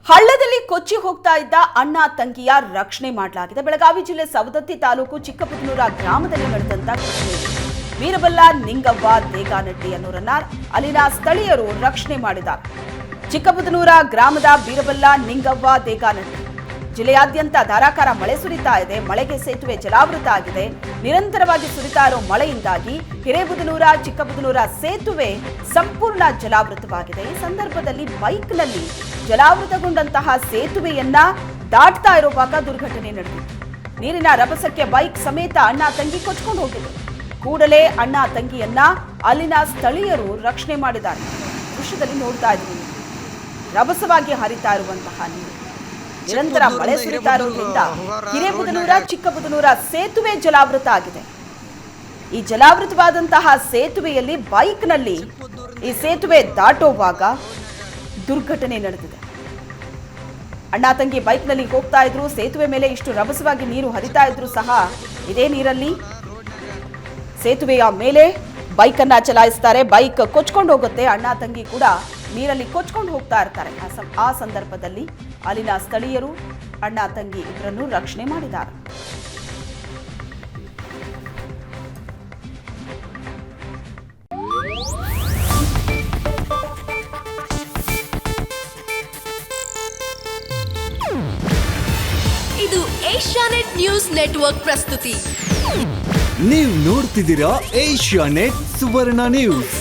ಹಳ್ಳದಲ್ಲಿ ಕೊಚ್ಚಿ ಹೋಗ್ತಾ ಇದ್ದ ಅಣ್ಣ ತಂಗಿಯ ರಕ್ಷಣೆ ಮಾಡಲಾಗಿದೆ. ಬೆಳಗಾವಿ ಜಿಲ್ಲೆ ಸವದತ್ತಿ ತಾಲೂಕು ಚಿಕ್ಕಬುದನೂರ ಗ್ರಾಮದಲ್ಲಿ ನಡೆದಂತ ಘಟನೆ. ವೀರಬಲ್ಲ ನಿಂಗವ್ವ ದೇಗಾನಟ್ಟಿ ಅನ್ನೋರನ್ನ ಅಲ್ಲಿನ ಸ್ಥಳೀಯರು ರಕ್ಷಣೆ ಮಾಡಿದ್ದಾರೆ. ಚಿಕ್ಕಬುದನೂರ ಗ್ರಾಮದ ವೀರಬಲ್ಲ ನಿಂಗವ್ವ ದೇಗಾನಟ್ಟಿ ಜಿಲ್ಲೆಯಾದ್ಯಂತ ಧಾರಾಕಾರ ಮಳೆ ಸುರಿತಾ ಇದೆ. ಮಳೆಗೆ ಸೇತುವೆ ಜಲಾವೃತ ಆಗಿದೆ. ನಿರಂತರವಾಗಿ ಸುರಿತಾ ಇರೋ ಮಳೆಯಿಂದಾಗಿ ಹಿರೇಬುದನೂರ ಚಿಕ್ಕಬುದನೂರ ಸೇತುವೆ ಸಂಪೂರ್ಣ ಜಲಾವೃತವಾಗಿದೆ. ಈ ಸಂದರ್ಭದಲ್ಲಿ ಬೈಕ್ನಲ್ಲಿ ಜಲಾವೃತಗೊಂಡಂತಹ ಸೇತುವೆಯನ್ನ ದಾಟ್ತಾ ಇರುವಾಗ ದುರ್ಘಟನೆ ನಡೆದಿತ್ತು. ನೀರಿನ ರಭಸಕ್ಕೆ ಬೈಕ್ ಸಮೇತ ಅಣ್ಣ ತಂಗಿ ಕೊಚ್ಕೊಂಡು ಹೋಗಿದ್ರು. ಕೂಡಲೇ ಅಣ್ಣ ತಂಗಿಯನ್ನ ಅಲ್ಲಿನ ಸ್ಥಳೀಯರು ರಕ್ಷಣೆ ಮಾಡಿದ್ದಾರೆ. ದೃಶ್ಯದಲ್ಲಿ ನೋಡ್ತಾ ಇದ್ದೀವಿ, ರಭಸವಾಗಿ ಹರಿತಾ ಇರುವಂತಹ ನೀರು. ನಿರಂತರ ಮಳೆ ಸುರಿತಾ ಇರೋದ್ರಿಂದ ಹಿರೇಬುದನೂರ ಚಿಕ್ಕಬುದನೂರ ಸೇತುವೆ ಜಲಾವೃತ ಆಗಿದೆ. ಈ ಜಲಾವೃತವಾದಂತಹ ಸೇತುವೆಯಲ್ಲಿ ಬೈಕ್ನಲ್ಲಿ ಈ ಸೇತುವೆ ದಾಟುವಾಗ ದುರ್ಘಟನೆ ನಡೆದಿದೆ. ಅಣ್ಣ ತಂಗಿ ಬೈಕ್ನಲ್ಲಿ ಹೋಗ್ತಾ ಇದ್ರು. ಸೇತುವೆ ಮೇಲೆ ಇಷ್ಟು ರಭಸವಾಗಿ ನೀರು ಹರಿತಾ ಇದ್ರು ಸಹ ಇದೇ ನೀರಲ್ಲಿ ಸೇತುವೆಯ ಮೇಲೆ ಬೈಕ್ ಅನ್ನ ಚಲಾಯಿಸ್ತಾರೆ. ಬೈಕ್ ಕೊಚ್ಕೊಂಡು ಹೋಗುತ್ತೆ. ಅಣ್ಣ ತಂಗಿ ಕೂಡ ನೀರಲ್ಲಿ ಕೊಚ್ಕೊಂಡು ಹೋಗ್ತಾ ಇರ್ತಾರೆ. ಆ ಸಂದರ್ಭದಲ್ಲಿ ಅಲ್ಲಿನ ಸ್ಥಳೀಯರು ಅಣ್ಣ ತಂಗಿ ಇಬ್ಬರನ್ನು ರಕ್ಷಣೆ ಮಾಡಿದ್ದಾರೆ. ಇದು ಏಷ್ಯಾನೆಟ್ ನ್ಯೂಸ್ ನೆಟ್ವರ್ಕ್ ಪ್ರಸ್ತುತಿ. ನೀವು ನೋಡ್ತಿದ್ದೀರಾ ಏಷ್ಯಾನೆಟ್ ಸುವರ್ಣ ನ್ಯೂಸ್.